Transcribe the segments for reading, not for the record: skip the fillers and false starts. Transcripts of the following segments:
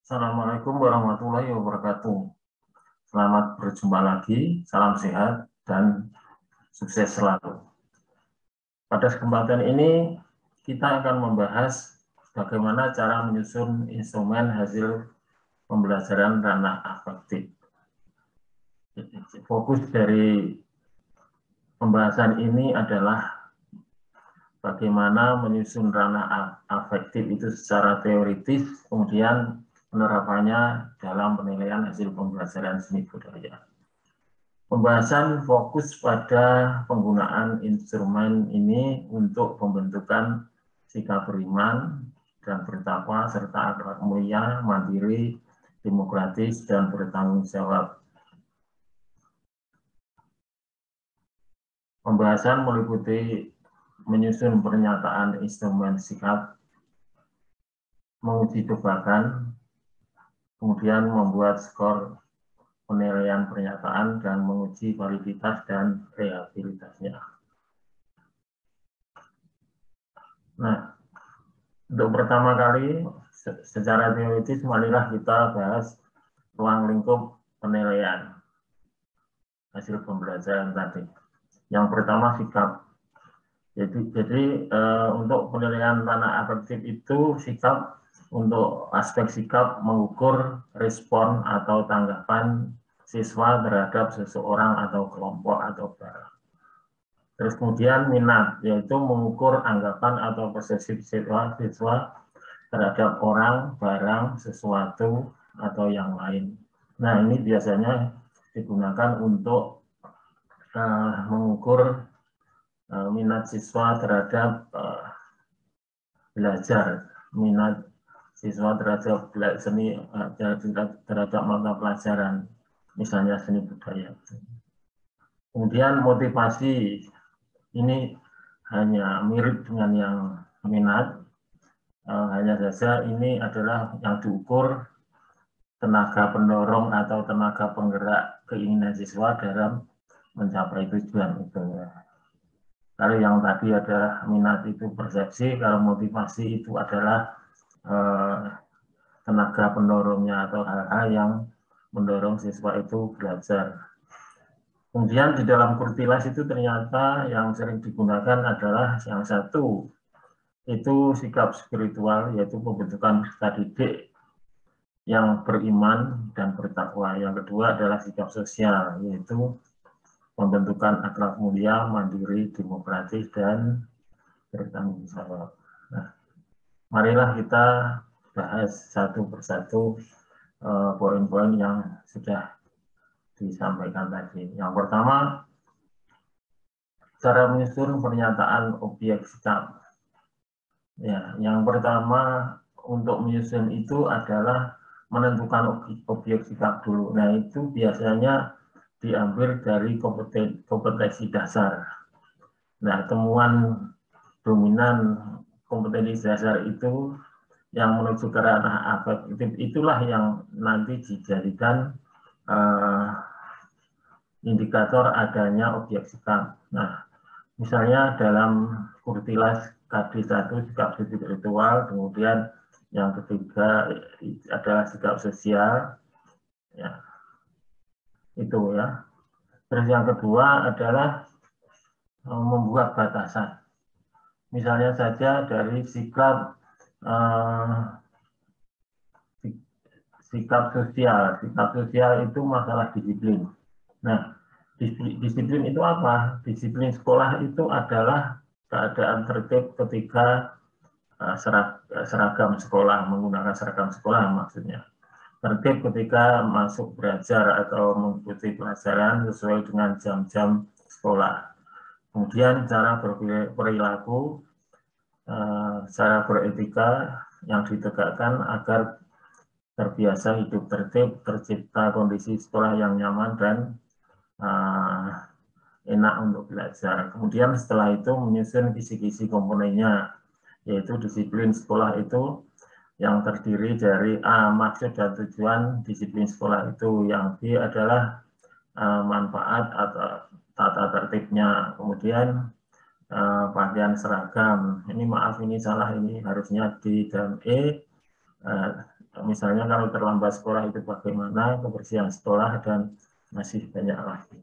Assalamualaikum warahmatullahi wabarakatuh. Selamat berjumpa lagi, salam sehat dan sukses selalu. Pada kesempatan ini kita akan membahas bagaimana cara menyusun instrumen hasil pembelajaran ranah afektif. Fokus dari pembahasan ini adalah bagaimana menyusun ranah afektif itu secara teoritis, kemudian penerapannya dalam penilaian hasil pembelajaran seni budaya. Pembahasan fokus pada penggunaan instrumen ini untuk pembentukan sikap beriman dan bertakwa serta akhlak mulia, mandiri, demokratis, dan bertanggung jawab. Pembahasan meliputi menyusun pernyataan instrumen sikap, menguji tebakan, kemudian membuat skor penilaian pernyataan dan menguji validitas dan reliabilitasnya. Nah, untuk pertama kali secara teoritis marilah kita bahas ruang lingkup penilaian hasil pembelajaran tadi. Yang pertama sikap. Jadi untuk penilaian ranah afektif itu sikap, untuk aspek sikap mengukur respon atau tanggapan siswa terhadap seseorang atau kelompok atau barang. Terus kemudian minat, yaitu mengukur anggapan atau persepsi siswa terhadap orang, barang, sesuatu, atau yang lain. Nah, ini biasanya digunakan untuk mengukur minat siswa terhadap belajar, minat siswa terhadap seni, terhadap mata pelajaran, misalnya seni budaya. Kemudian motivasi, ini hanya mirip dengan yang minat, hanya saja ini adalah yang diukur tenaga pendorong atau tenaga penggerak keinginan siswa dalam mencapai tujuan itu. Kalau yang tadi adalah minat itu persepsi, kalau motivasi itu adalah tenaga pendorongnya atau hal-hal yang mendorong siswa itu belajar. Kemudian di dalam Kurtilas itu ternyata yang sering digunakan adalah yang satu, itu sikap spiritual, yaitu pembentukan peserta didik yang beriman dan bertakwa. Yang kedua adalah sikap sosial, yaitu pembentukan akhlak mulia, mandiri, demokratis, dan bertanggung jawab. Nah, marilah kita bahas satu persatu poin-poin yang sudah disampaikan tadi. Yang pertama, cara menyusun pernyataan objek sikap. Ya, yang pertama untuk menyusun itu adalah menentukan objek sikap dulu. Nah, itu biasanya diambil dari kompetensi dasar. Nah, temuan dominan kompetensi dasar itu yang menuju ke ranah afektif itulah yang nanti dijadikan indikator adanya objek sikap. Nah, misalnya dalam Kurtilas KD1 sikap spiritual, kemudian yang ketiga adalah sikap sosial, ya, itu ya. Terus yang kedua adalah membuat batasan. Misalnya saja dari sikap sikap sosial itu masalah disiplin. Nah, disiplin itu apa? Disiplin sekolah itu adalah keadaan tertib ketika seragam sekolah, menggunakan seragam sekolah maksudnya. Tertib ketika masuk belajar atau mengikuti pelajaran sesuai dengan jam-jam sekolah. Kemudian cara berperilaku, cara beretika yang ditegakkan agar terbiasa hidup tertib, tercipta kondisi sekolah yang nyaman dan enak untuk belajar. Kemudian setelah itu menyusun kisi-kisi komponennya, yaitu disiplin sekolah itu yang terdiri dari A, maksud dan tujuan disiplin sekolah itu, yang B adalah manfaat atau tata tertibnya, kemudian pakaian seragam, ini maaf ini salah, ini harusnya D dan E, Misalnya kalau terlambat sekolah itu bagaimana, kebersihan sekolah, dan masih banyak lagi.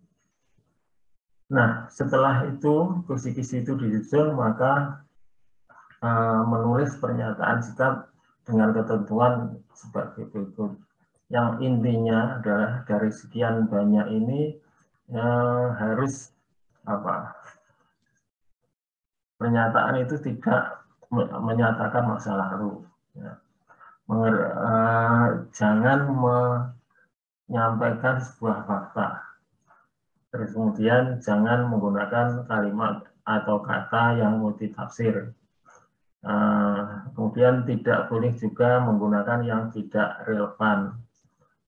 Nah, setelah itu kisi-kisi itu disusun, maka menulis pernyataan sikap dengan ketentuan sebagai berikut. Yang intinya adalah dari sekian banyak ini harus pernyataan itu tidak menyatakan masa lalu. Ya. Jangan menyampaikan sebuah fakta. Terus kemudian jangan menggunakan kalimat atau kata yang multitafsir. Kemudian tidak boleh juga menggunakan yang tidak relevan,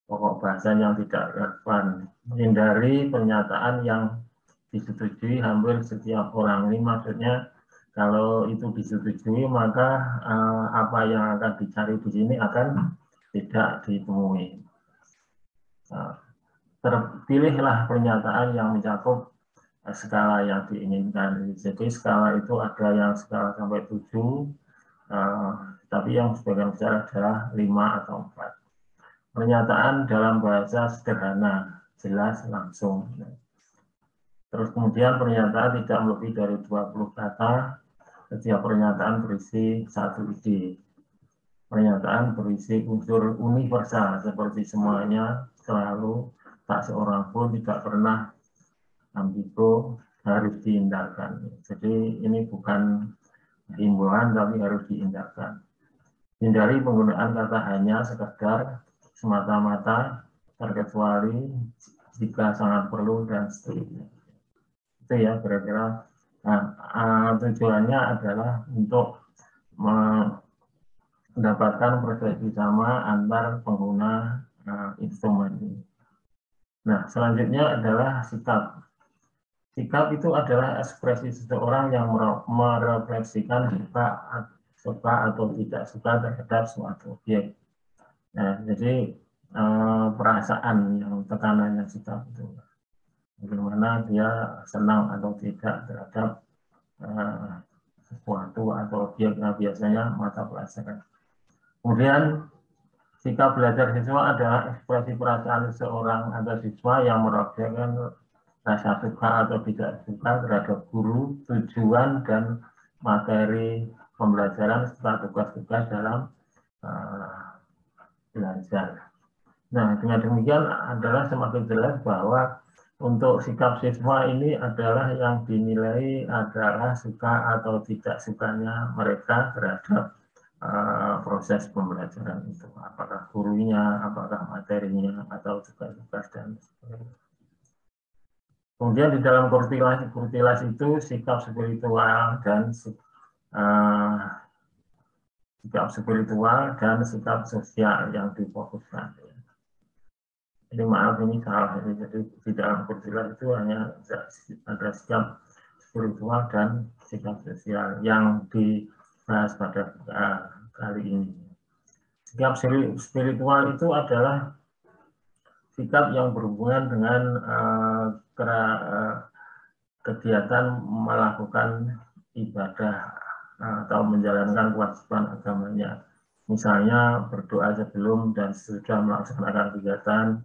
pokok bahasa yang tidak relevan. Hindari pernyataan yang disetujui hampir setiap orang. Ini maksudnya kalau itu disetujui maka apa yang akan dicari di sini akan tidak ditemui. Terpilihlah pernyataan yang mencakup skala yang diinginkan. Jadi skala itu ada yang skala sampai 7, tapi yang sebagian besar adalah 5 atau 4. Pernyataan dalam bahasa sederhana, jelas, langsung. Terus kemudian pernyataan tidak lebih dari 20 kata. Setiap pernyataan berisi satu ide. Pernyataan berisi unsur universal seperti semuanya, selalu, tak seorang pun tidak pernah ambigu, harus diindahkan. Jadi ini bukan himbauan tapi harus diindahkan. Hindari penggunaan kata hanya, sekedar, semata-mata, terkecuali, jika sangat perlu, dan seterusnya. Itu ya kira-kira. Tujuannya adalah untuk mendapatkan persepsi sama antar pengguna instrumen ini. Nah, selanjutnya adalah sikap. Sikap itu adalah ekspresi seseorang yang merefleksikan suka atau tidak suka terhadap suatu objek. Nah, jadi perasaan yang tekanannya sikap itu. Bagaimana dia senang atau tidak terhadap sesuatu atau objek. Nah, biasanya mata pelajaran. Kemudian sikap belajar siswa adalah ekspresi perasaan seseorang atau siswa yang merefleksikan rasa suka atau tidak suka terhadap guru, tujuan, dan materi pembelajaran serta tugas-tugas dalam belajar. Nah, dengan demikian adalah semakin jelas bahwa untuk sikap siswa ini adalah yang dinilai adalah suka atau tidak sukanya mereka terhadap proses pembelajaran itu. Apakah gurunya, apakah materinya, atau tugas-tugas dan sebagainya. Kemudian di dalam kurtilas itu sikap spiritual dan sikap sosial yang difokuskan. Ini maaf ini salah ini, jadi di dalam kurtilas itu hanya ada sikap spiritual dan sikap sosial yang dibahas pada kali ini. Sikap spiritual itu adalah sikap yang berhubungan dengan kegiatan melakukan ibadah atau menjalankan kewajiban agamanya. Misalnya berdoa sebelum dan sesudah melaksanakan kegiatan,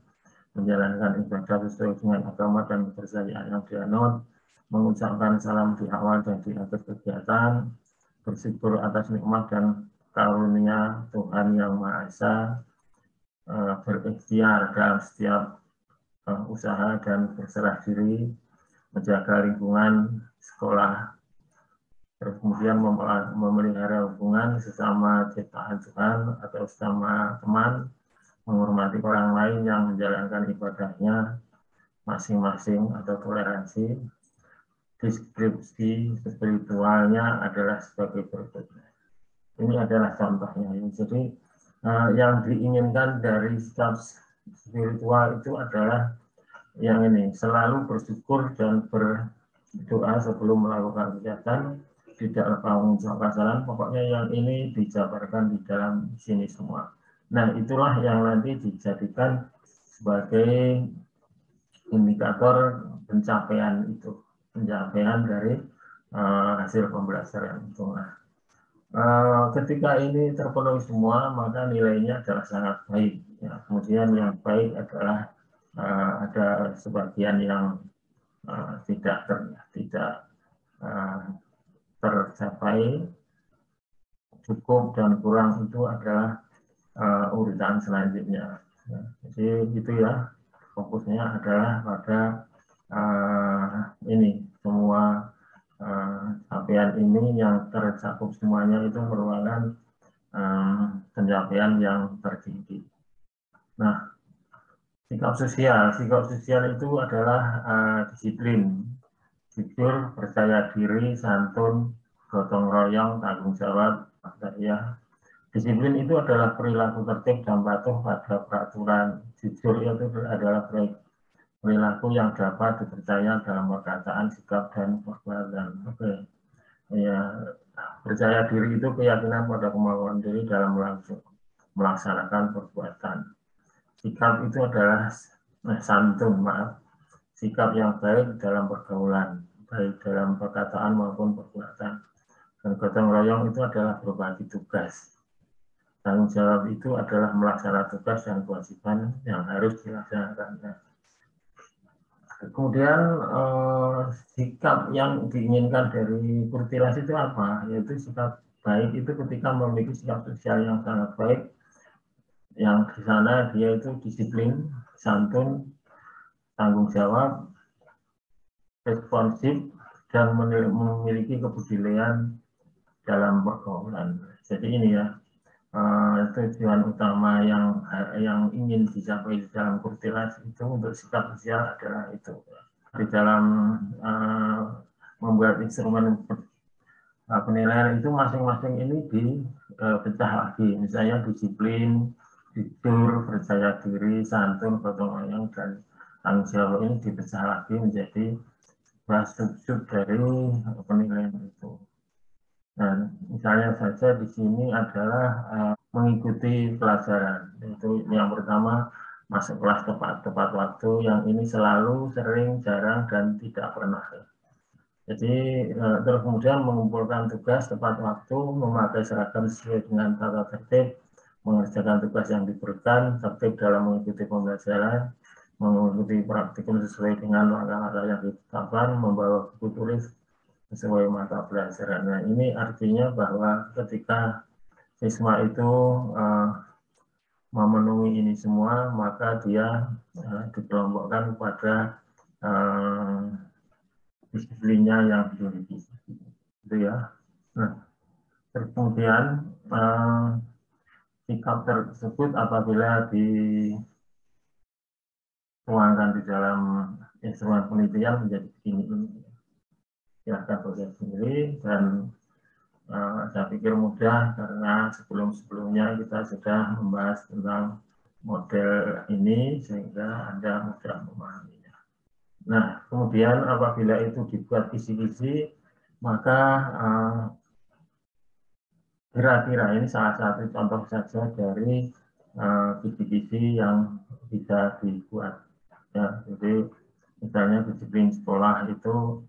menjalankan ibadah sesuai dengan agama dan kepercayaan yang dianut, mengucapkan salam di awal dan di akhir kegiatan, bersyukur atas nikmat dan karunia Tuhan Yang Maha Esa, berikhtiar dalam setiap usaha dan berserah diri, menjaga lingkungan sekolah, terus kemudian memelihara hubungan sesama ciptaan Tuhan atau sesama teman, menghormati orang lain yang menjalankan ibadahnya masing-masing atau toleransi. Deskripsi spiritualnya adalah sebagai berikut. Ini adalah contohnya. Jadi yang diinginkan dari sikap spiritual itu adalah yang ini, selalu bersyukur dan berdoa sebelum melakukan kegiatan, tidak lupa mengucapkan salam. Pokoknya yang ini dijabarkan di dalam sini semua. Nah, itulah yang nanti dijadikan sebagai indikator pencapaian itu, pencapaian dari hasil pembelajaran itu. Nah, Ketika ini terpenuhi semua, maka nilainya adalah sangat baik. Ya. Kemudian yang baik adalah ada sebagian yang tidak tercapai, cukup dan kurang itu adalah urutan selanjutnya. Ya. Jadi itu ya, fokusnya adalah pada ini semua capaian ini yang tercakup semuanya itu merupakan pencapaian yang tertinggi. Nah, sikap sosial itu adalah disiplin, jujur, percaya diri, santun, gotong royong, tanggung jawab, ya. Disiplin itu adalah perilaku tertib dan patuh pada peraturan. Jujur itu adalah perilaku yang dapat dipercaya dalam perkataan, sikap, dan perbuatan. Oke. Ya, percaya diri itu keyakinan pada kemampuan diri dalam melaksanakan perbuatan. Sikap itu adalah santun, maaf. Sikap yang baik dalam pergaulan, baik dalam perkataan maupun perbuatan. Dan gotong royong itu adalah berbagi tugas. Tanggung jawab itu adalah melaksanakan tugas dan kewajiban yang harus dilaksanakan. Kemudian sikap yang diinginkan dari Kurtilas itu apa? Yaitu sikap baik itu ketika memiliki sikap sosial yang sangat baik, yang di sana dia itu disiplin, santun, tanggung jawab, responsif, dan memiliki kepedulian dalam pergaulan. Jadi ini ya, tujuan utama yang ingin dicapai dalam Kurtilas itu untuk sikap sosial adalah itu. Di dalam membuat instrumen penilaian itu masing-masing ini dipecah lagi, misalnya disiplin, jujur, percaya diri, santun, gotong royong, dan tanggung jawab ini dipecah lagi menjadi sub-sub dari penilaian itu. Dan misalnya saja di sini adalah mengikuti pelajaran. Itu yang pertama, masuk kelas tepat waktu, yang ini selalu, sering, jarang, dan tidak pernah. Jadi terus kemudian mengumpulkan tugas tepat waktu, memakai seragam sesuai dengan tata tertib, mengerjakan tugas yang diberikan, tertib dalam mengikuti pembelajaran, mengikuti praktikum sesuai dengan langkah-langkah yang ditetapkan, membawa buku tulis sesuai mata pelajaran. Nah, ini artinya bahwa ketika siswa itu memenuhi ini semua, maka dia dikelompokkan pada disiplinnya yang dimiliki. Itu ya. Nah, kemudian sikap tersebut apabila dituangkan di dalam instrumen penelitian menjadi begini ini. Silahkan proses sendiri, dan saya pikir mudah karena sebelum-sebelumnya kita sudah membahas tentang model ini sehingga Anda mudah memahaminya. Nah, kemudian apabila itu dibuat kisi-kisi, maka kira-kira ini salah satu contoh saja dari kisi-kisi yang bisa dibuat. Ya, jadi misalnya disiplin sekolah itu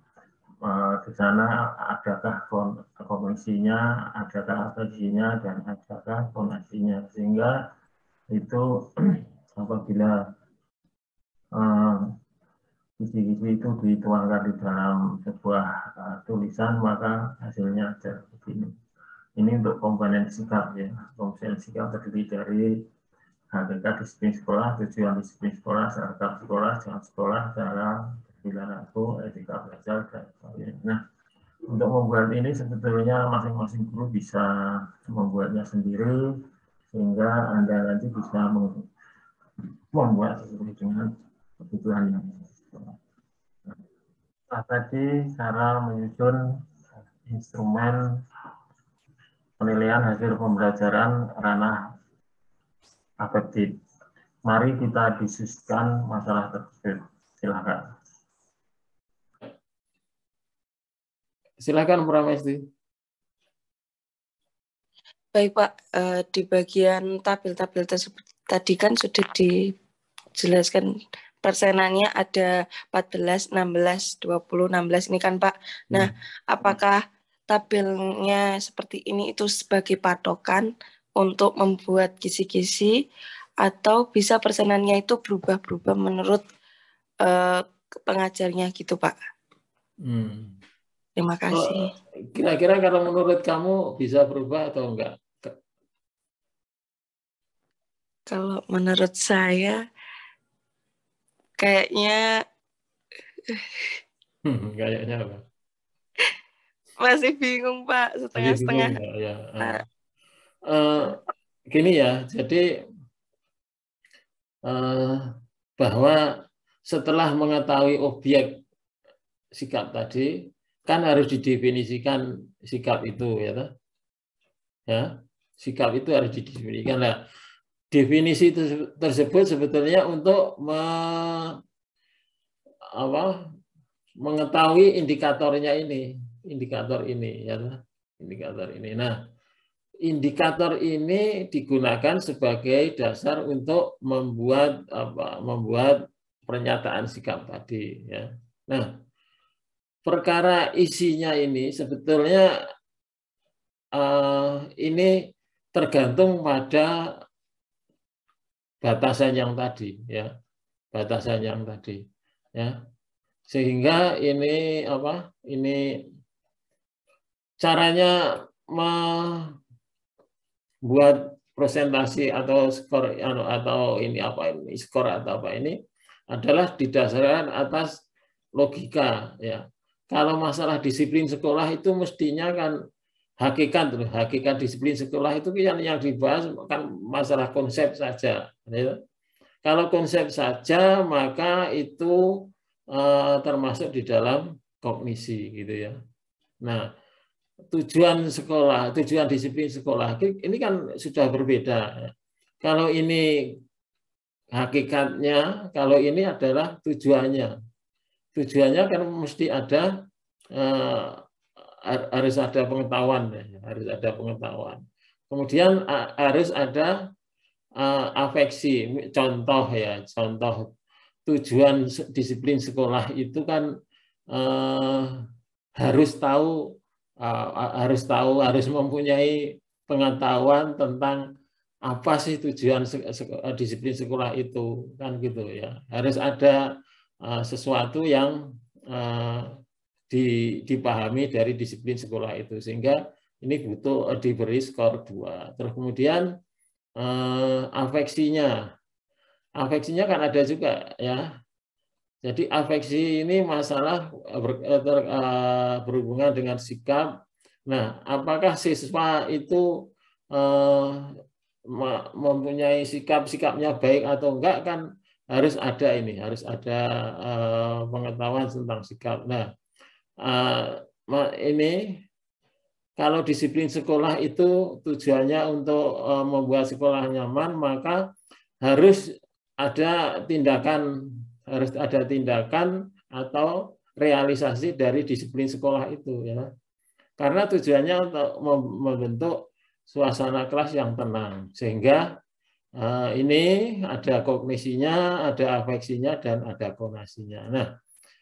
di sana adakah komisinya, adakah apesinya, dan adakah fonasinya, sehingga itu apabila kisi-kisi itu dituangkan di dalam sebuah tulisan, maka hasilnya ada begini. Ini untuk komponen sikap ya. Komponen sikap terdiri dari hakikat disiplin sekolah, tujuan disiplin sekolah, seragam sekolah, jam sekolah, cara perilaku, etika belajar, dan sebagainya. Nah, untuk membuat ini sebetulnya masing-masing guru bisa membuatnya sendiri, sehingga Anda nanti bisa membuat sesuai dengan kebutuhan yang sesuai. Nah, tadi cara menyusun instrumen penilaian hasil pembelajaran ranah afektif. Mari kita diskusikan masalah tersebut. Silakan. Silakan, Pramesti. Baik Pak, di bagian tabel-tabel tersebut tadi kan sudah dijelaskan persenannya ada 14, 16, 20, 16 ini kan Pak. Nah, apakah tabelnya seperti ini itu sebagai patokan untuk membuat kisi-kisi, atau bisa persenannya itu berubah-berubah menurut pengajarnya gitu, Pak. Terima kasih. Kira-kira kalau menurut kamu bisa berubah atau enggak? Kalau menurut saya kayaknya Kayaknya apa? masih bingung, Pak, setengah-setengah. Ya. Gini ya, jadi bahwa setelah mengetahui objek sikap tadi, kan harus didefinisikan sikap itu, ya. Sikap itu harus didefinisikan. Nah, definisi tersebut sebetulnya untuk mengetahui indikatornya ini, indikator ini, ya, indikator ini. Nah, indikator ini digunakan sebagai dasar untuk membuat pernyataan sikap tadi, ya. Nah, perkara isinya ini sebetulnya ini tergantung pada batasan yang tadi, ya, batasan yang tadi, ya. Sehingga ini ini caranya membuat presentasi atau skor atau ini skor atau apa ini adalah didasarkan atas logika, ya. Kalau masalah disiplin sekolah itu mestinya kan hakikat disiplin sekolah itu yang dibahas kan masalah konsep saja, ya. Kalau konsep saja maka itu termasuk di dalam kognisi, gitu ya. Nah, tujuan sekolah, tujuan disiplin sekolah ini kan sudah berbeda. Kalau ini hakikatnya, kalau ini adalah tujuannya. Tujuannya kan mesti ada harus ada pengetahuan, ya. Harus ada pengetahuan. Kemudian harus ada afeksi. Contoh, ya, contoh tujuan disiplin sekolah itu kan harus mempunyai pengetahuan tentang apa sih tujuan disiplin sekolah itu, kan gitu ya. Harus ada sesuatu yang dipahami dari disiplin sekolah itu, sehingga ini butuh diberi skor 2. Terus kemudian afeksinya kan ada juga, ya. Jadi afeksi ini masalah berhubungan dengan sikap. Nah, apakah siswa itu mempunyai sikapnya baik atau enggak, kan harus ada pengetahuan tentang sikap. Nah, ini kalau disiplin sekolah itu tujuannya untuk membuat sekolah nyaman, maka harus ada tindakan atau realisasi dari disiplin sekolah itu, ya. Karena tujuannya untuk membentuk suasana kelas yang tenang, sehingga ini ada kognisinya, ada afeksinya, dan ada konasinya. Nah,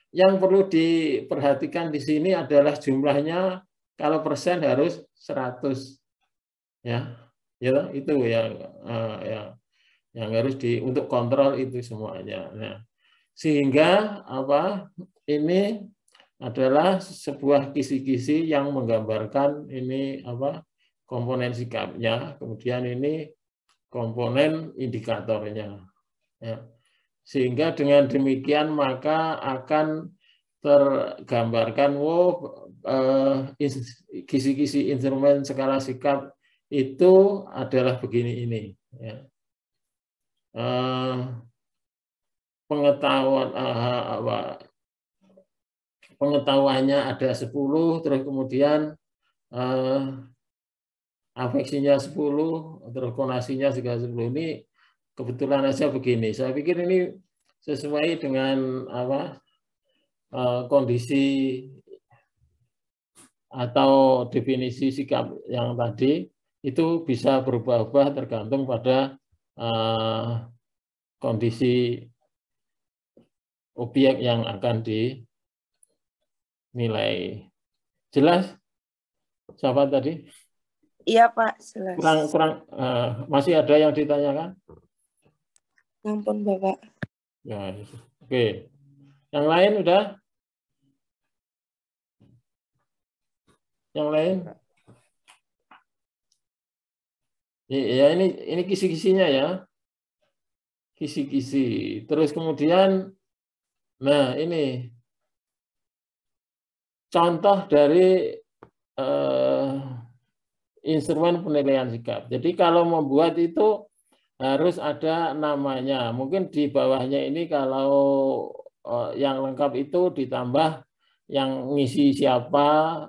yang perlu diperhatikan di sini adalah jumlahnya. Kalau persen harus 100, ya, itu yang harus untuk kontrol itu semuanya. Nah, sehingga ini adalah sebuah kisi-kisi yang menggambarkan ini komponen sikapnya, kemudian ini komponen indikatornya, ya. Sehingga dengan demikian maka akan tergambarkan kisi-kisi instrumen skala sikap itu adalah begini ini, ya. Pengetahuannya ada 10, terus kemudian afeksinya 10, terus konasinya juga 10. Ini kebetulan aja begini. Saya pikir ini sesuai dengan kondisi atau definisi sikap yang tadi itu bisa berubah-ubah tergantung pada kondisi objek yang akan dinilai. Jelas? Siapa tadi? Iya Pak, jelas. Kurang masih ada yang ditanyakan? Ampun Bapak. Ya, oke. Yang lain udah? Yang lain? Ya ini kisi-kisinya ya. Kisi-kisi. Terus kemudian, nah ini contoh dari instrumen penilaian sikap. Jadi kalau membuat itu harus ada namanya. Mungkin di bawahnya ini kalau yang lengkap itu ditambah yang ngisi siapa,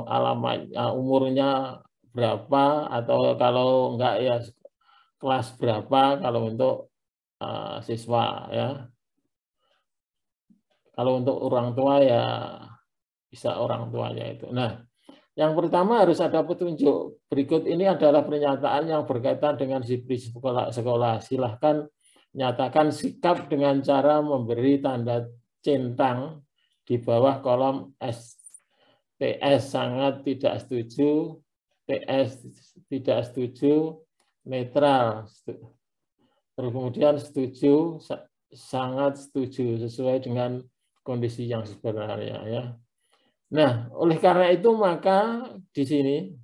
alamat, umurnya berapa, atau kalau enggak ya kelas berapa kalau untuk siswa ya. Kalau untuk orang tua ya bisa orang tuanya itu. Nah, yang pertama harus ada petunjuk. Berikut ini adalah pernyataan yang berkaitan dengan disiplin sekolah. Silahkan nyatakan sikap dengan cara memberi tanda centang di bawah kolom TS sangat tidak setuju, TS tidak setuju, netral. Terus kemudian setuju, sangat setuju sesuai dengan kondisi yang sebenarnya ya. Nah, oleh karena itu maka di sini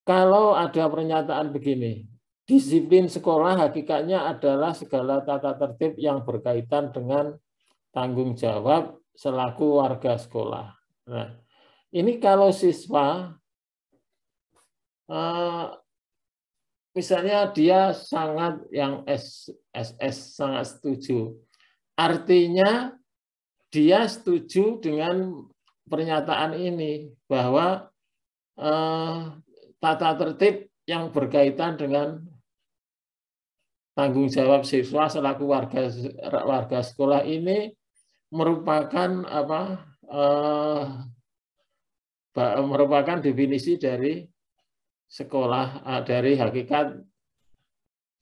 kalau ada pernyataan begini, disiplin sekolah hakikatnya adalah segala tata tertib yang berkaitan dengan tanggung jawab selaku warga sekolah. Nah, ini kalau siswa misalnya dia sangat yang SS sangat setuju, artinya dia setuju dengan pernyataan ini bahwa tata tertib yang berkaitan dengan tanggung jawab siswa selaku warga sekolah ini merupakan merupakan definisi dari sekolah, dari hakikat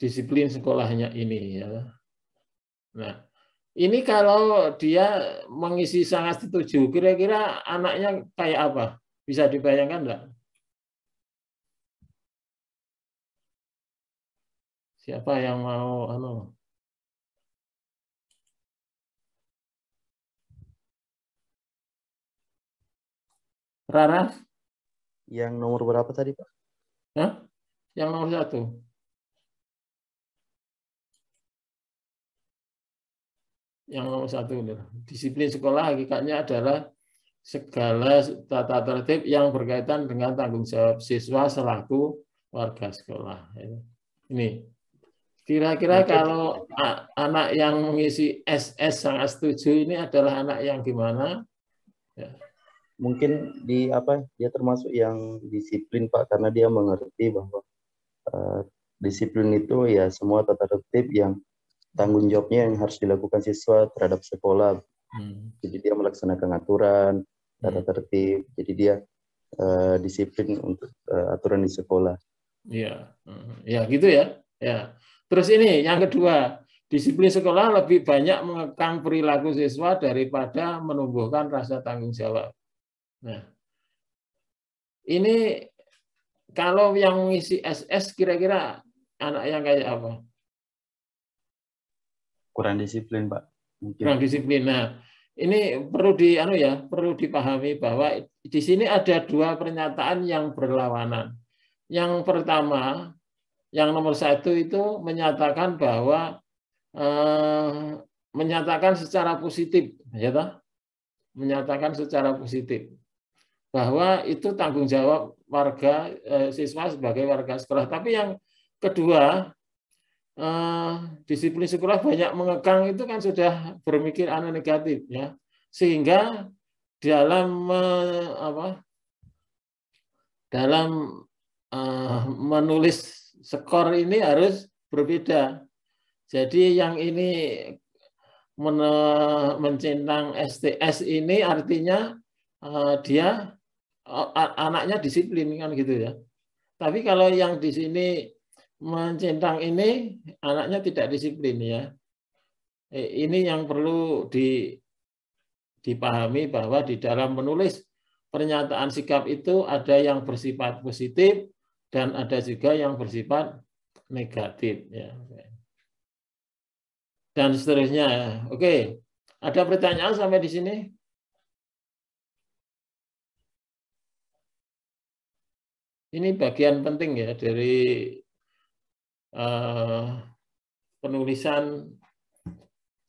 disiplin sekolahnya ini ya. Nah, ini kalau dia mengisi sangat setuju, kira-kira anaknya kayak apa? Bisa dibayangkan enggak? Siapa yang mau Rara? Yang nomor berapa tadi, Pak? Hah? Yang nomor 1. Yang nomor 1. Disiplin sekolah hakikatnya adalah segala tata tertib yang berkaitan dengan tanggung jawab siswa selaku warga sekolah. Ini. Kira-kira kalau anak yang mengisi SS sangat setuju ini adalah anak yang gimana? Ya. Mungkin dia termasuk yang disiplin, Pak, karena dia mengerti bahwa disiplin itu ya semua tata tertib yang tanggung jawabnya yang harus dilakukan siswa terhadap sekolah. Jadi dia melaksanakan aturan, tata tertib. Jadi dia disiplin untuk aturan di sekolah. Iya, ya gitu ya. Ya. Terus ini yang kedua, disiplin sekolah lebih banyak mengekang perilaku siswa daripada menumbuhkan rasa tanggung jawab. Nah, ini kalau yang mengisi SS kira-kira anak yang kayak apa? Kurang disiplin, Pak. Mungkin. Kurang disiplin. Nah, ini perlu perlu dipahami bahwa di sini ada dua pernyataan yang berlawanan. Yang pertama, yang nomor 1 itu menyatakan bahwa menyatakan secara positif, ya toh? Menyatakan secara positif bahwa itu tanggung jawab warga siswa sebagai warga sekolah. Tapi yang kedua, disiplin sekolah banyak mengekang itu kan sudah berpikir negatif ya, sehingga dalam menulis skor ini harus berbeda. Jadi yang ini mencentang STS ini artinya dia anaknya disiplin kan gitu ya. Tapi kalau yang di sini mencentang ini anaknya tidak disiplin ya. Ini yang perlu dipahami bahwa di dalam menulis pernyataan sikap itu ada yang bersifat positif dan ada juga yang bersifat negatif. Ya. Dan seterusnya. Oke, ada pertanyaan sampai di sini? Ini bagian penting ya dari penulisan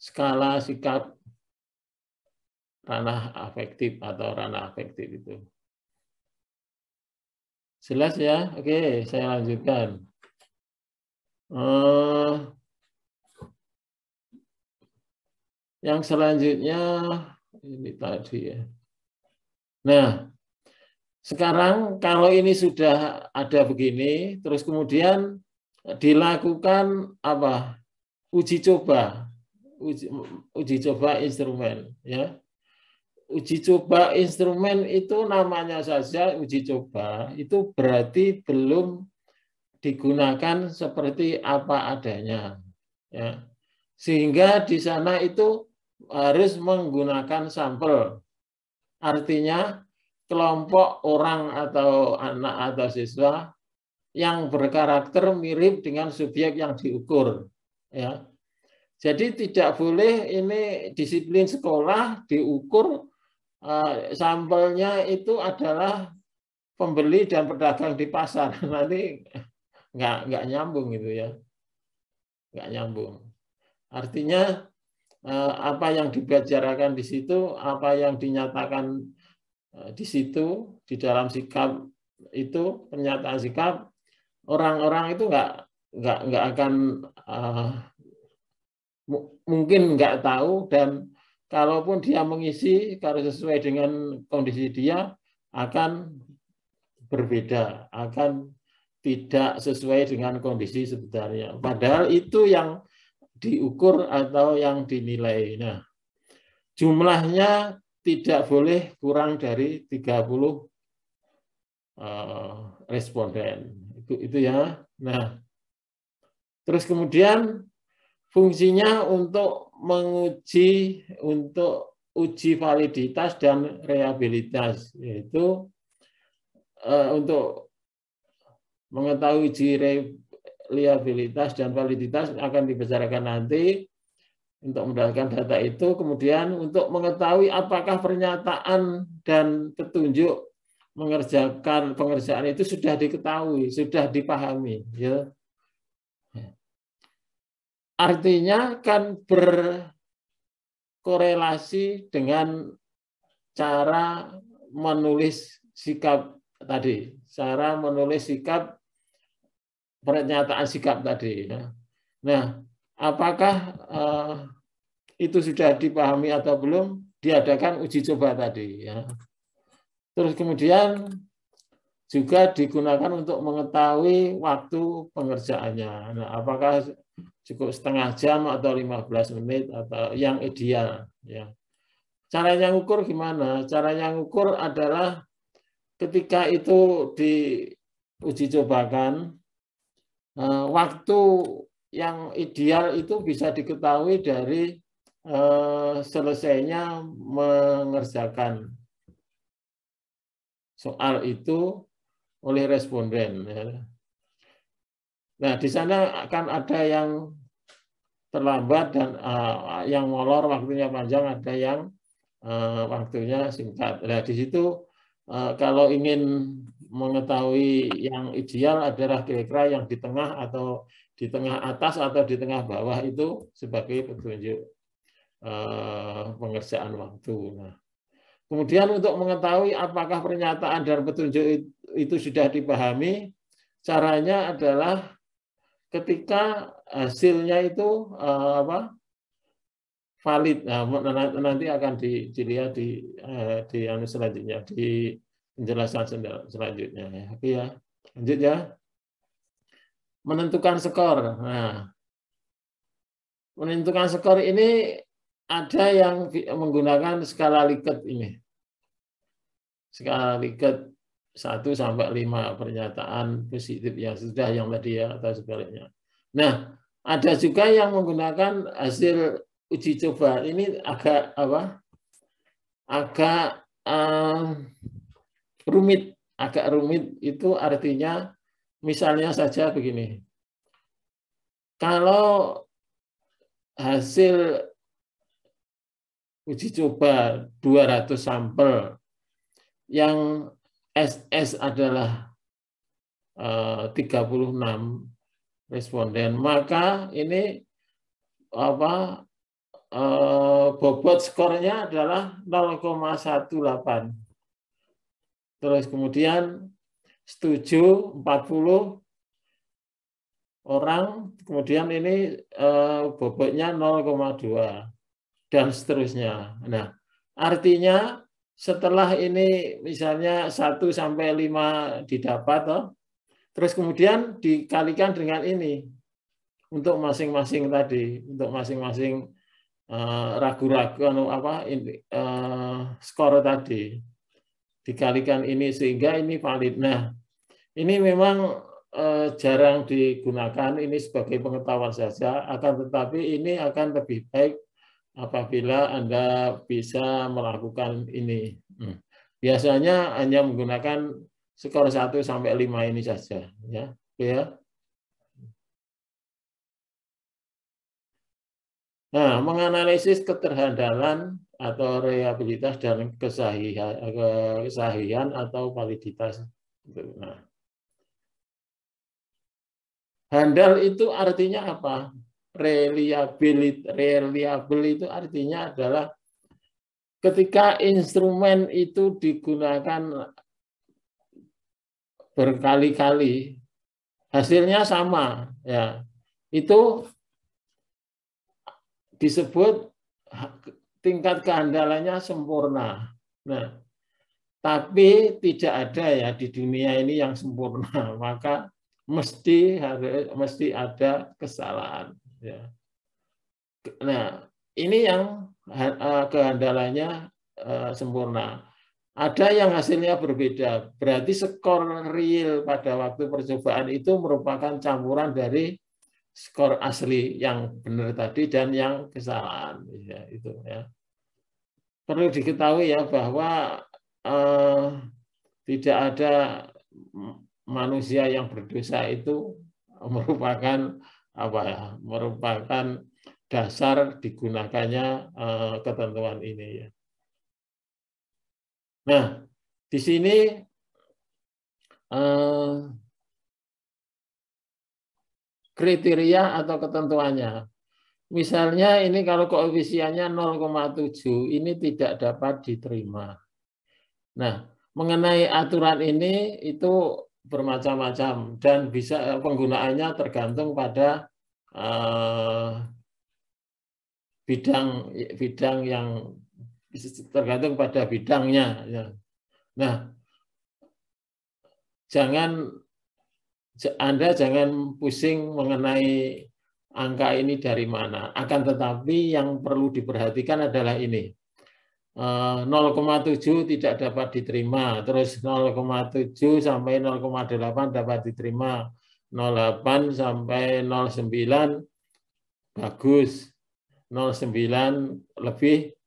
skala sikap ranah afektif atau ranah afektif itu. Jelas ya? Oke, saya lanjutkan. Yang selanjutnya ini tadi ya. Nah, sekarang kalau ini sudah ada begini, terus kemudian dilakukan apa? Uji coba, uji coba instrumen, ya. Uji coba instrumen itu namanya saja uji coba, itu berarti belum digunakan seperti apa adanya, ya. Sehingga di sana itu harus menggunakan sampel. Artinya kelompok orang atau anak atau siswa yang berkarakter mirip dengan subjek yang diukur, ya. Jadi tidak boleh ini disiplin sekolah diukur sampelnya itu adalah pembeli dan pedagang di pasar. Nanti nggak nyambung gitu ya, nggak nyambung. Artinya apa yang dibicarakan di situ, apa yang dinyatakan di situ di dalam sikap itu, pernyataan sikap, orang-orang itu nggak akan mungkin nggak tahu, dan kalaupun dia mengisi kalau sesuai dengan kondisi dia akan berbeda, akan tidak sesuai dengan kondisi sebenarnya. Padahal itu yang diukur atau yang dinilai. Nah, jumlahnya tidak boleh kurang dari 30 responden. Itu ya. Nah, terus kemudian fungsinya untuk menguji, untuk uji validitas dan reliabilitas, yaitu untuk mengetahui uji reliabilitas dan validitas akan dibicarakan nanti untuk mendapatkan data itu. Kemudian untuk mengetahui apakah pernyataan dan petunjuk mengerjakan pengerjaan itu sudah diketahui, sudah dipahami, ya. Artinya kan berkorelasi dengan cara menulis sikap tadi, cara menulis sikap, pernyataan sikap tadi. Nah, apakah itu sudah dipahami atau belum? Diadakan uji coba tadi. Ya. Terus kemudian juga digunakan untuk mengetahui waktu pengerjaannya. Nah, apakah cukup setengah jam atau 15 menit atau yang ideal. Ya. Caranya ngukur gimana? Caranya ngukur adalah ketika itu diuji cobakan, waktu yang ideal itu bisa diketahui dari selesainya mengerjakan soal itu oleh responden. Nah, di sana akan ada yang terlambat dan yang molor waktunya panjang, ada yang waktunya singkat. Nah, di situ kalau ingin mengetahui yang ideal adalah kira-kira yang di tengah atau di tengah atas atau di tengah bawah itu sebagai petunjuk pengerjaan waktu. Nah, kemudian untuk mengetahui apakah pernyataan dan petunjuk itu sudah dipahami, caranya adalah ketika hasilnya itu valid. Nah, nanti akan dilihat di selanjutnya, di penjelasan selanjutnya. Oke ya, lanjut ya. Menentukan skor. Nah, menentukan skor ini ada yang menggunakan skala Likert ini. Skala Likert 1 sampai 5 pernyataan positif yang sudah yang tadi ya atau sebaliknya. Nah, ada juga yang menggunakan hasil uji coba. Ini agak rumit, agak rumit itu artinya misalnya saja begini. Kalau hasil uji coba 200 sampel yang SS adalah 36 responden, maka ini bobot skornya adalah 0,18. Terus kemudian setuju 40 orang, kemudian ini bobotnya 0,2 dan seterusnya. Nah, artinya setelah ini misalnya 1 sampai 5 didapat, terus kemudian dikalikan dengan ini untuk masing-masing tadi, untuk masing-masing ragu-ragu skor tadi dikalikan ini sehingga ini valid. Nah, ini memang jarang digunakan, ini sebagai pengetahuan saja, akan tetapi ini akan lebih baik apabila Anda bisa melakukan ini. Biasanya hanya menggunakan skor 1 sampai 5 ini saja, ya. Oke ya. Nah, menganalisis keterhandalan atau reliabilitas dan kesahihan atau validitas. Nah, handal itu artinya apa? Reliable itu artinya adalah ketika instrumen itu digunakan berkali-kali, hasilnya sama, ya. Itu disebut tingkat kehandalannya sempurna. Nah, tapi tidak ada ya di dunia ini yang sempurna, maka mesti ada kesalahan. Ya. Nah, ini yang kehandalannya sempurna. Ada yang hasilnya berbeda, berarti skor real pada waktu percobaan itu merupakan campuran dari skor asli yang benar tadi dan yang kesalahan. Ya, itu ya. Perlu diketahui ya bahwa tidak ada manusia yang berdosa itu merupakan merupakan dasar digunakannya ketentuan ini ya. Nah, di sini kriteria atau ketentuannya. Misalnya ini kalau koefisiennya 0,7 ini tidak dapat diterima. Nah, mengenai aturan ini itu bermacam-macam dan bisa penggunaannya tergantung pada bidang yang tergantung pada bidangnya. Nah, Anda jangan pusing mengenai angka ini dari mana. Akan tetapi yang perlu diperhatikan adalah ini. 0,7 tidak dapat diterima, terus 0,7 sampai 0,8 dapat diterima, 0,8 sampai 0,9 bagus, 0,9 lebih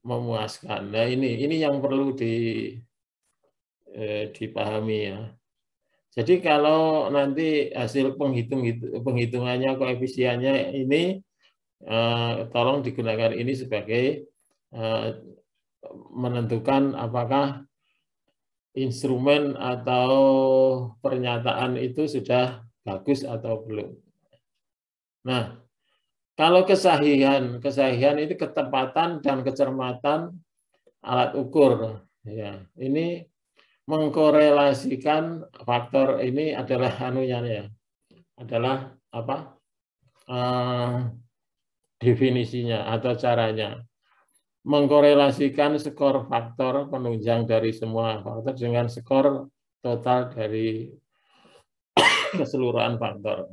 memuaskan. Nah ini yang perlu dipahami ya. Jadi kalau nanti hasil penghitungannya koefisiennya ini tolong digunakan ini sebagai menentukan apakah instrumen atau pernyataan itu sudah bagus atau belum. Nah, kalau kesahihan itu ketepatan dan kecermatan alat ukur. Ya, ini mengkorelasikan faktor ini adalah adalah apa? Definisinya atau caranya. Mengkorelasikan skor faktor penunjang dari semua faktor dengan skor total dari keseluruhan faktor.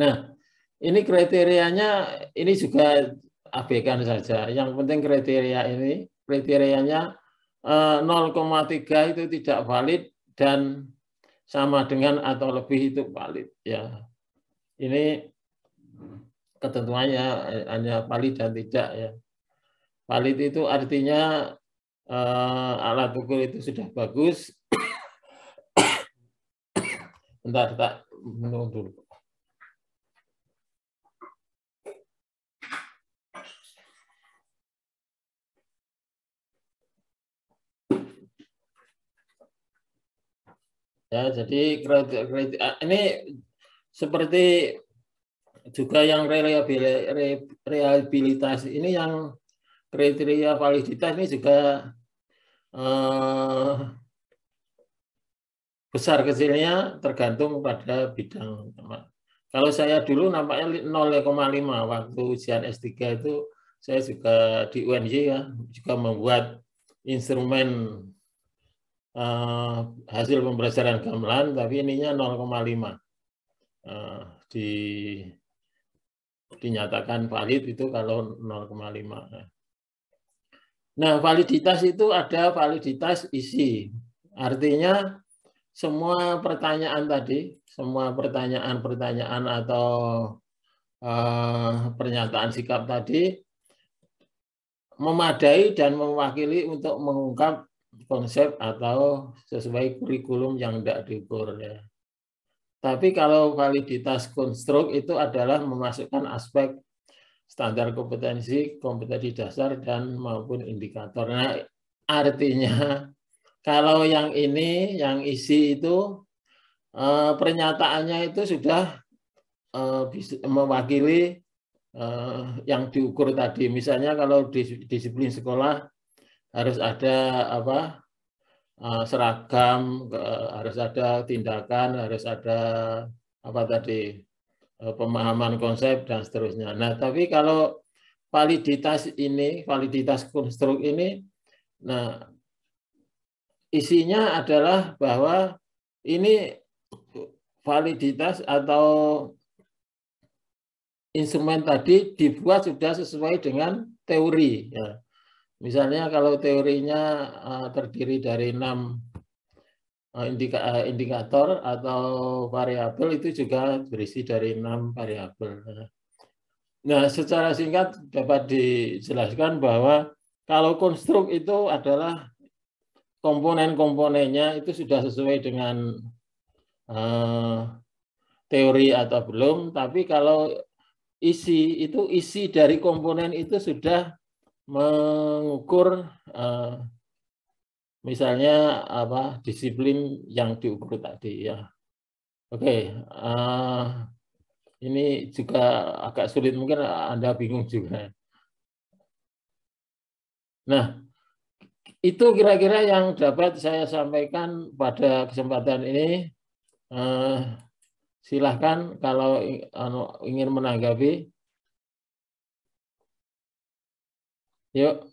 Nah, ini kriterianya ini juga abaikan saja. Yang penting kriterianya 0,3 itu tidak valid dan sama dengan atau lebih itu valid ya. Ini ketentuannya hanya valid dan tidak ya. Valid itu artinya alat ukur itu sudah bagus. Bentar, tak minum dulu. Ya, jadi ini seperti juga yang reliabilitas ini, yang kriteria validitas ini juga besar kecilnya tergantung pada bidang. Kalau saya dulu nampaknya 0,5 waktu ujian S3 itu, saya juga di UNJ ya, juga membuat instrumen hasil pembelajaran gamelan, tapi ininya 0,5. Dinyatakan valid itu kalau 0,5. Nah, validitas itu ada validitas isi. Artinya semua pertanyaan tadi, semua pertanyaan-pertanyaan atau pernyataan sikap tadi memadai dan mewakili untuk mengungkap konsep atau sesuai kurikulum yang tidak diukur. Ya. Tapi kalau validitas konstruk itu adalah memasukkan aspek standar kompetensi dasar dan maupun indikator. Nah, artinya kalau yang ini, yang isi itu pernyataannya itu sudah bisa mewakili yang diukur tadi. Misalnya kalau disiplin sekolah harus ada apa? Seragam, harus ada tindakan, harus ada apa tadi, pemahaman konsep dan seterusnya. Nah, tapi kalau validitas ini, validitas konstruk ini, nah isinya adalah bahwa ini validitas atau instrumen tadi dibuat sudah sesuai dengan teori. Ya. Misalnya kalau teorinya terdiri dari 6 indikator atau variabel, itu juga berisi dari 6 variabel. Nah, secara singkat dapat dijelaskan bahwa kalau konstruk itu adalah komponen-komponennya itu sudah sesuai dengan teori atau belum, tapi kalau isi itu, isi dari komponen itu sudah mengukur misalnya apa, disiplin yang diukur tadi ya. Oke, ini juga agak sulit, mungkin Anda bingung juga. Nah, itu kira-kira yang dapat saya sampaikan pada kesempatan ini. Silahkan kalau ingin menanggapi. Yuk.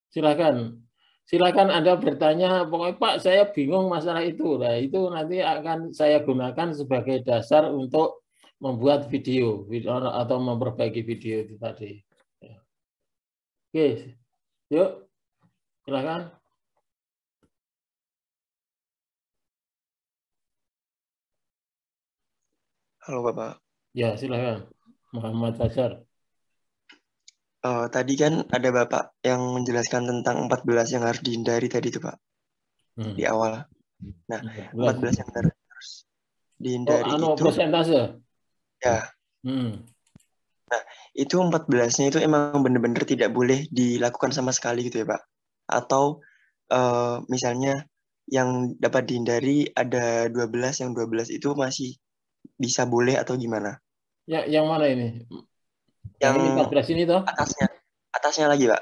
Silakan. Silakan Anda bertanya, pokoknya Pak saya bingung masalah itu. Nah, itu nanti akan saya gunakan sebagai dasar untuk membuat video atau memperbaiki video itu tadi. Oke, yuk. Silakan. Halo Bapak. Ya, silakan. Muhammad Fajar. Tadi kan ada Bapak yang menjelaskan tentang 14 yang harus dihindari tadi itu Pak. Di awal. Nah, 14 yang harus dihindari itu persentase. Ya. Nah, itu 14-nya itu emang benar-benar tidak boleh dilakukan sama sekali gitu ya Pak. Atau misalnya yang dapat dihindari ada 12, yang 12 itu masih bisa boleh atau gimana? Ya, yang mana ini? Yang 14 ini toh? Atasnya lagi, Pak.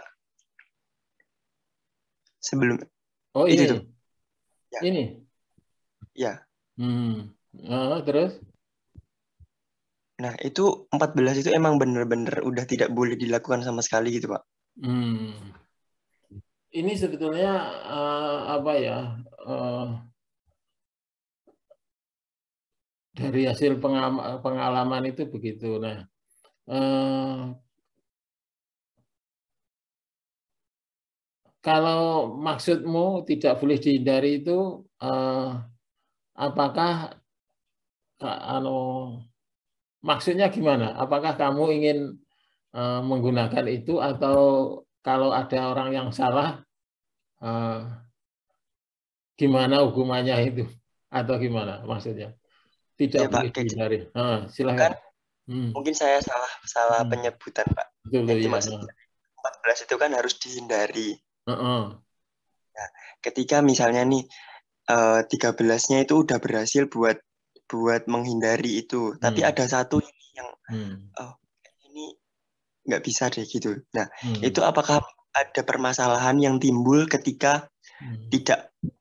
Sebelum. Oh, ini. Itu tuh. Ya. Ini. Ya. Terus? Nah, itu 14 itu emang benar-benar udah tidak boleh dilakukan sama sekali gitu, Pak. Ini sebetulnya apa ya? Dari hasil pengalaman itu begitu. Nah, kalau maksudmu tidak boleh dihindari itu, apakah maksudnya gimana? Apakah kamu ingin menggunakan itu, atau kalau ada orang yang salah, gimana hukumannya itu, atau gimana maksudnya? Tidak Ya boleh Pak, kayak dihindari. Silakan. kan mungkin saya salah penyebutan Pak. Betul, Yang ya. dimaksud 14 itu kan harus dihindari. Nah, ketika misalnya nih 13-nya itu udah berhasil buat menghindari itu, tapi ada satu ini yang ini nggak bisa deh gitu. Nah, itu apakah ada permasalahan yang timbul ketika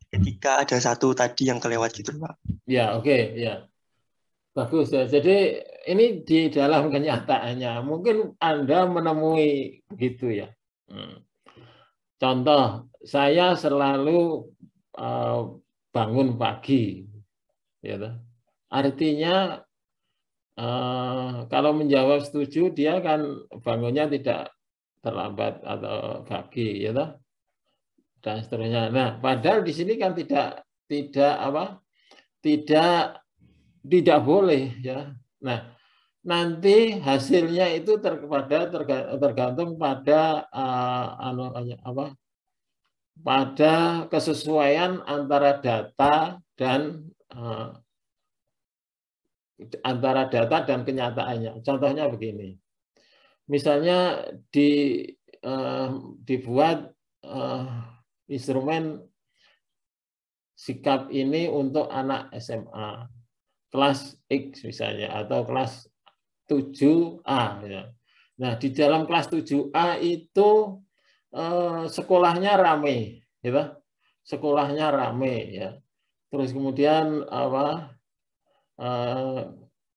ketika ada satu tadi yang kelewat gitu Pak? Ya, oke, ya. Bagus ya. Jadi ini di dalam kenyataannya mungkin Anda menemui begitu ya. Contoh, saya selalu bangun pagi, ya. Artinya kalau menjawab setuju, dia kan bangunnya tidak terlambat atau pagi, ya, dan seterusnya. Nah, padahal di sini kan tidak tidak boleh, ya. Nah, nanti hasilnya itu tergantung pada pada kesesuaian antara data dan kenyataannya. Contohnya begini, misalnya dibuat instrumen sikap ini untuk anak SMA kelas X misalnya, atau kelas 7A. Ya. Nah, di dalam kelas 7A itu sekolahnya rame, gitu. Sekolahnya rame, ya. Terus kemudian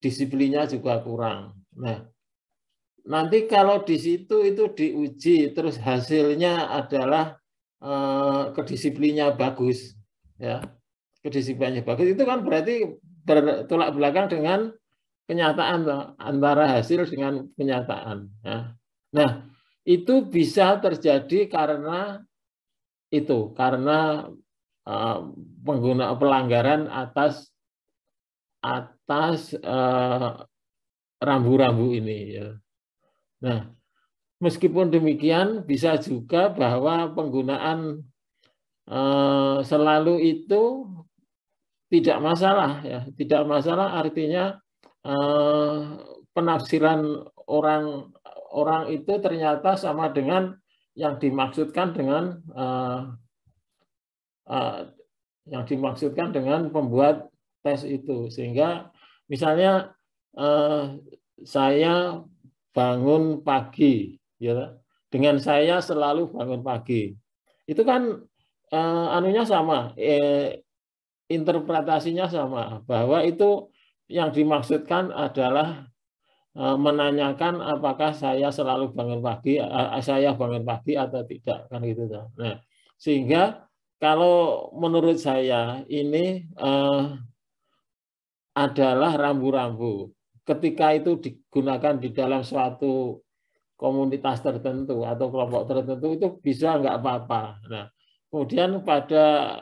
disiplinnya juga kurang. Nah, nanti kalau di situ itu diuji, terus hasilnya adalah kedisiplinnya bagus, ya. Kedisiplinnya bagus itu kan berarti bertolak belakang dengan kenyataan, antara hasil dengan kenyataan. Nah, itu bisa terjadi karena pelanggaran atas rambu-rambu ini. Ya. Nah, meskipun demikian bisa juga bahwa penggunaan selalu itu tidak masalah, ya. Tidak masalah artinya penafsiran orang itu ternyata sama dengan yang dimaksudkan dengan pembuat tes itu. Sehingga misalnya saya bangun pagi, ya, dengan saya selalu bangun pagi, itu kan anunya sama, interpretasinya sama, bahwa itu yang dimaksudkan adalah menanyakan apakah saya selalu bangun pagi, atau tidak, kan gitu. Nah, sehingga kalau menurut saya ini adalah rambu-rambu. Ketika itu digunakan di dalam suatu komunitas tertentu atau kelompok tertentu, itu bisa nggak apa-apa. Nah, kemudian pada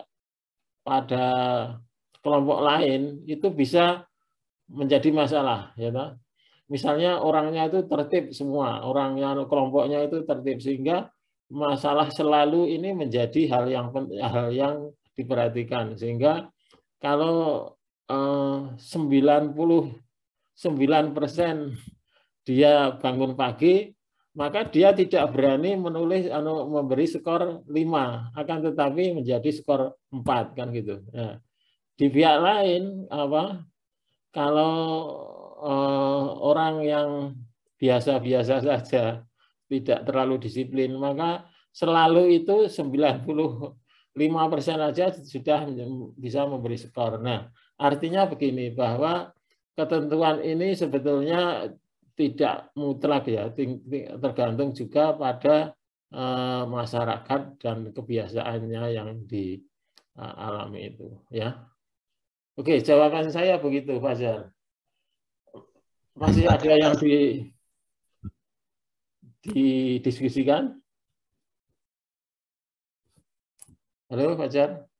kelompok lain itu bisa menjadi masalah, ya. Misalnya orangnya itu tertib semua, orangnya kelompoknya itu tertib, sehingga masalah selalu ini menjadi hal yang diperhatikan. Sehingga kalau 99% dia bangun pagi, maka dia tidak berani memberi skor 5, akan tetapi menjadi skor 4, kan gitu. Nah, di pihak lain kalau orang yang biasa-biasa saja, tidak terlalu disiplin, maka selalu itu 95% aja sudah bisa memberi skor. Nah, artinya begini, bahwa ketentuan ini sebetulnya tidak mutlak, ya, tergantung juga pada masyarakat dan kebiasaannya yang dialami itu, ya. Oke, jawaban saya begitu, Fajar. Masih ada yang didiskusikan? Halo, Fajar.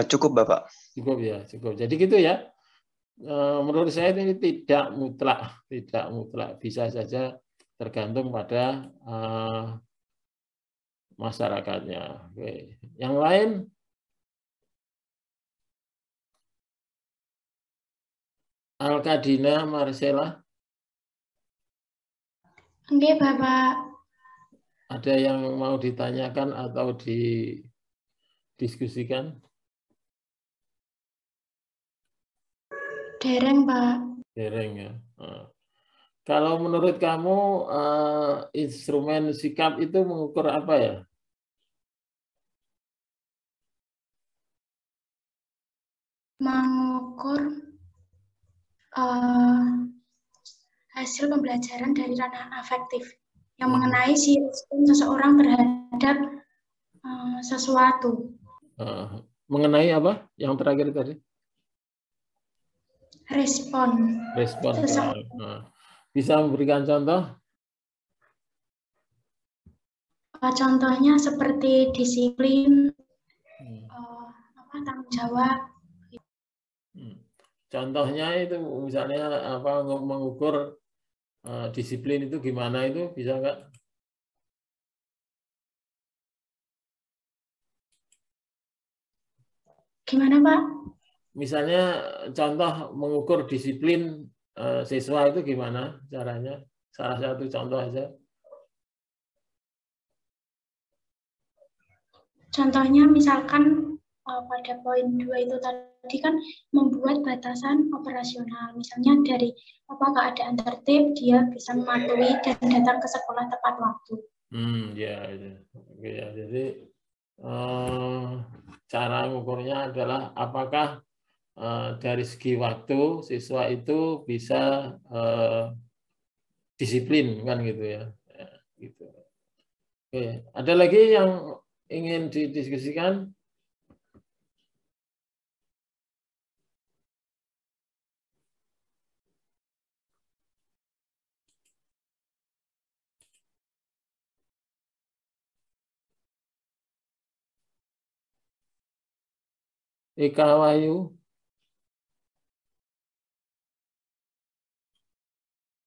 Cukup, Bapak. Cukup, ya, cukup. Jadi gitu, ya. menurut saya ini tidak mutlak, bisa saja tergantung pada masyarakatnya. Oke. Yang lain? Alkadina, Marcella. Oke, Bapak. Ada yang mau ditanyakan atau didiskusikan? Dereng, Pak. Dereng ya. Kalau menurut kamu instrumen sikap itu mengukur apa ya? Mengukur hasil pembelajaran dari ranah afektif yang mengenai si respon seseorang terhadap sesuatu. Mengenai apa? Yang terakhir tadi? Respon. Bisa memberikan contoh? Contohnya seperti disiplin, tanggung jawab. Contohnya itu misalnya apa mengukur disiplin itu gimana itu bisa nggak? Gimana, Pak? Misalnya contoh mengukur disiplin siswa itu gimana caranya? Salah satu contoh aja. Contohnya misalkan pada poin 2 itu tadi kan membuat batasan operasional. Misalnya dari keadaan tertib, dia bisa mematuhi dan datang ke sekolah tepat waktu. Ya. Jadi cara mengukurnya adalah apakah dari segi waktu siswa itu bisa disiplin kan gitu ya. Gitu. Oke, ada lagi yang ingin didiskusikan? Eka Wahyu.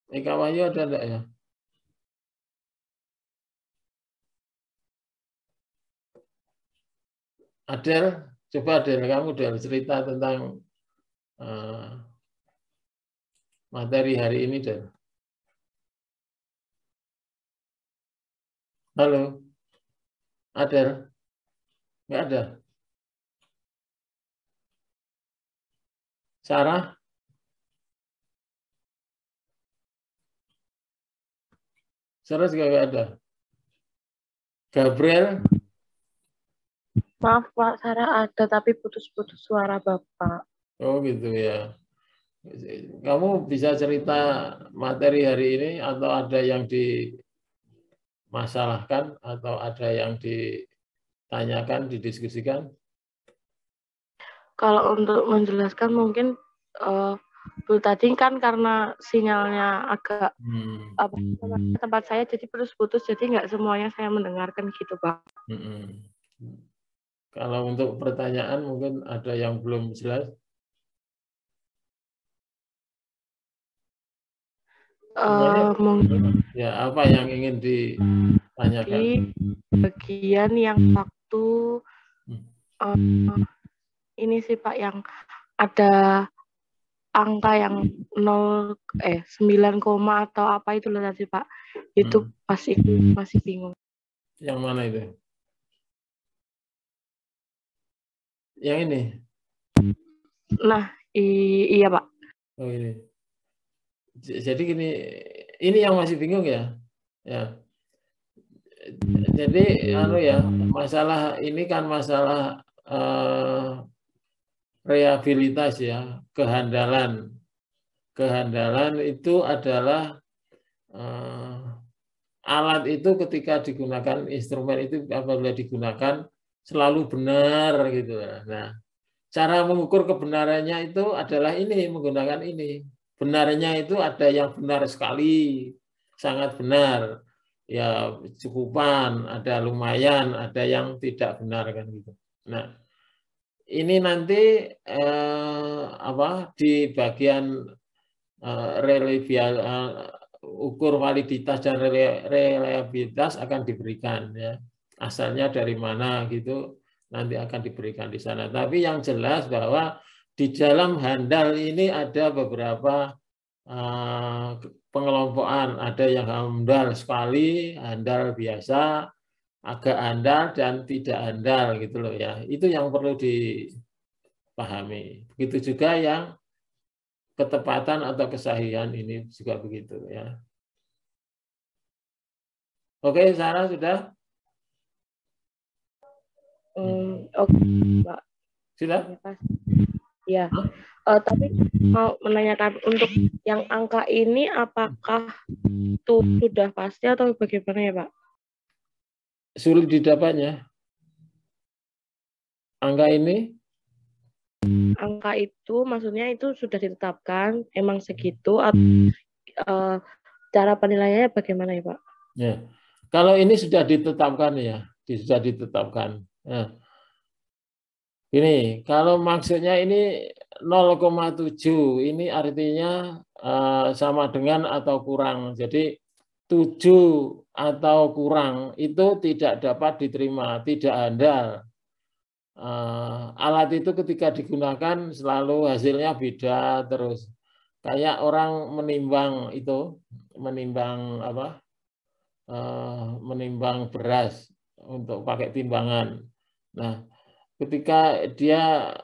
Eka Wahyu ada enggak ya? Adel, coba Adel, kamu Adel cerita tentang materi hari ini, Adel. Halo, Adel, nggak ada? Sarah? Sarah juga nggak ada. Gabriel? Maaf Pak, Sarah ada tapi putus-putus suara Bapak. Oh gitu ya. Kamu bisa cerita materi hari ini atau ada yang dimasalahkan atau ada yang ditanyakan, didiskusikan? Kalau untuk menjelaskan mungkin tadi kan karena sinyalnya agak tempat saya jadi putus-putus, jadi nggak semuanya saya mendengarkan gitu Pak. Kalau untuk pertanyaan mungkin ada yang belum jelas. Mungkin ya apa yang ingin ditanyakan? Di bagian yang waktu ini sih Pak, yang ada angka yang 9, atau apa itu loh tadi Pak. Itu pas itu masih bingung. Yang mana itu? Yang ini? Nah, iya Pak. Oh ini. Jadi gini, ini yang masih bingung ya. Ya. Jadi masalah ini kan masalah rehabilitas ya, kehandalan. Kehandalan itu adalah alat itu ketika digunakan, instrumen itu apabila digunakan selalu benar gitu. Nah, cara mengukur kebenarannya itu adalah ini, menggunakan ini. Benarnya itu ada yang benar sekali, sangat benar, ya cukupan, ada lumayan, ada yang tidak benar kan gitu. Nah, ini nanti di bagian ukur validitas dan reliabilitas akan diberikan ya. Asalnya dari mana gitu nanti akan diberikan di sana. Tapi yang jelas bahwa di dalam handal ini ada beberapa pengelompokan. Ada yang handal sekali, handal biasa, agak handal dan tidak handal gitu loh ya. Itu yang perlu dipahami. Begitu juga yang ketepatan atau kesahihan ini juga begitu ya. Oke, Sarah sudah? Oke, Mbak. Sudah? Ya. Tapi mau menanyakan untuk yang angka ini apakah itu sudah pasti atau bagaimana ya, Pak? Sulit didapatnya. Angka ini? Angka itu maksudnya itu sudah ditetapkan emang segitu atau cara penilaiannya bagaimana ya, Pak? Ya. Kalau ini sudah ditetapkan ya, sudah ditetapkan. Nah, ini kalau maksudnya ini 0,7 ini artinya sama dengan atau kurang. Jadi 7 atau kurang itu tidak dapat diterima, tidak handal. Alat itu ketika digunakan selalu hasilnya beda terus. Kayak orang menimbang itu, menimbang apa? Menimbang beras untuk pakai timbangan. Nah, ketika dia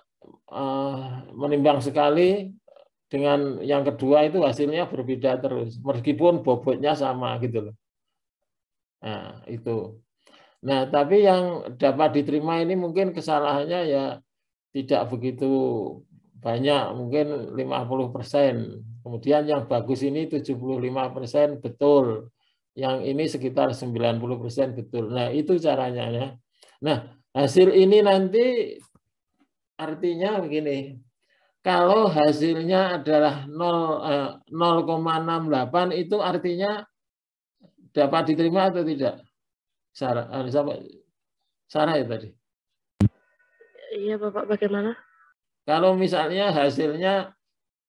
menimbang sekali dengan yang kedua itu hasilnya berbeda terus, meskipun bobotnya sama gitu loh. Nah, itu. Nah, tapi yang dapat diterima ini mungkin kesalahannya ya tidak begitu banyak, mungkin 50%. Kemudian yang bagus ini 75% betul. Yang ini sekitar 90% betul. Nah, itu caranya ya. Nah, hasil ini nanti artinya begini. Kalau hasilnya adalah 0,68 itu artinya dapat diterima atau tidak? Sarah ya tadi. Iya, Bapak, bagaimana? Kalau misalnya hasilnya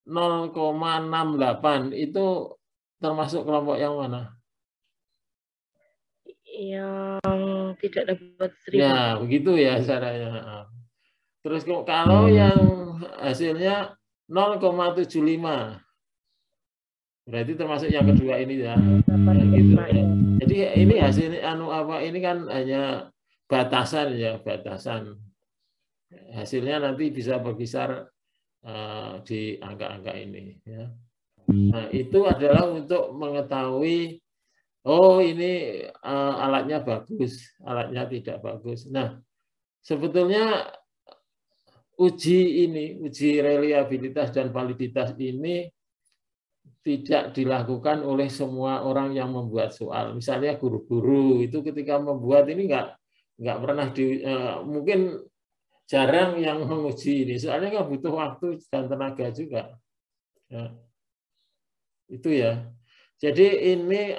0,68 itu termasuk kelompok yang mana? Yang tidak dapat terima. Ya, begitu ya caranya. Terus kalau yang hasilnya 0,75 berarti termasuk yang kedua ini ya. Gitu. Jadi ini hasil ini kan hanya batasan ya, batasan. Hasilnya nanti bisa berkisar di angka-angka ini ya. Nah, itu adalah untuk mengetahui oh ini alatnya bagus, alatnya tidak bagus. Nah, sebetulnya uji reliabilitas dan validitas ini tidak dilakukan oleh semua orang yang membuat soal. Misalnya guru-guru itu ketika membuat ini nggak pernah mungkin jarang yang menguji ini. Soalnya nggak butuh waktu dan tenaga juga. Ya. Itu ya. Jadi ini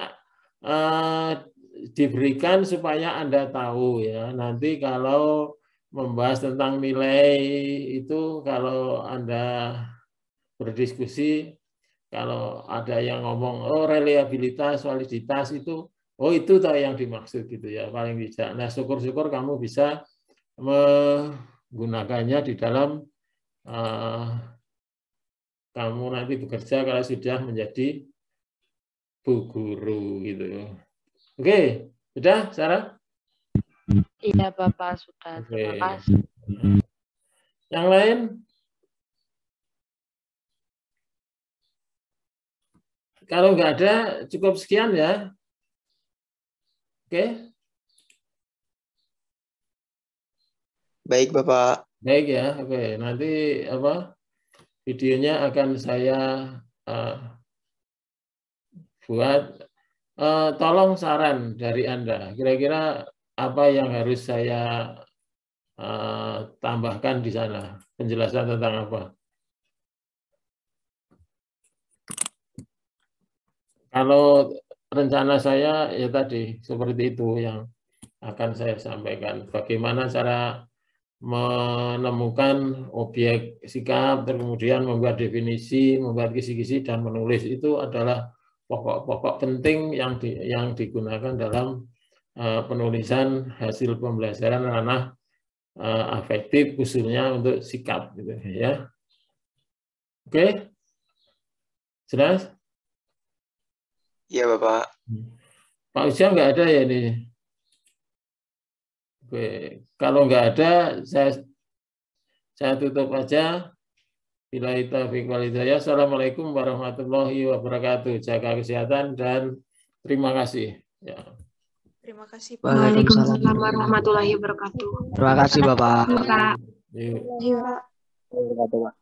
diberikan supaya Anda tahu ya. Nanti kalau membahas tentang nilai itu kalau Anda berdiskusi, kalau ada yang ngomong oh reliabilitas, validitas itu, oh itu tahu yang dimaksud gitu ya paling tidak. Nah syukur-syukur kamu bisa menggunakannya di dalam kamu nanti bekerja kalau sudah menjadi bu guru gitu. Oke, sudah Sarah? Iya Bapak sudah. Terima kasih. Yang lain? Kalau nggak ada, cukup sekian ya. Oke. Baik, Bapak. Baik ya. Oke. Nanti videonya akan saya buat. Tolong saran dari Anda. Kira-kira apa yang harus saya tambahkan di sana? Penjelasan tentang apa? Kalau rencana saya ya tadi seperti itu yang akan saya sampaikan. Bagaimana cara menemukan objek sikap, kemudian membuat definisi, membuat kisi-kisi, dan menulis. Itu adalah pokok-pokok penting yang digunakan dalam penulisan hasil pembelajaran ranah afektif, khususnya untuk sikap, gitu ya. Oke, jelas? Iya, Bapak. Pak Ujang nggak ada ya ini? Oke. Kalau nggak ada, saya tutup aja. Billahi taufiq wal hidayah. Assalamualaikum warahmatullahi wabarakatuh. Jaga kesehatan dan terima kasih. Ya. Terima kasih Pak. Waalaikumsalam warahmatullahi wabarakatuh. Terima kasih Bapak. Bapak. Yuk. Terima kasih Pak.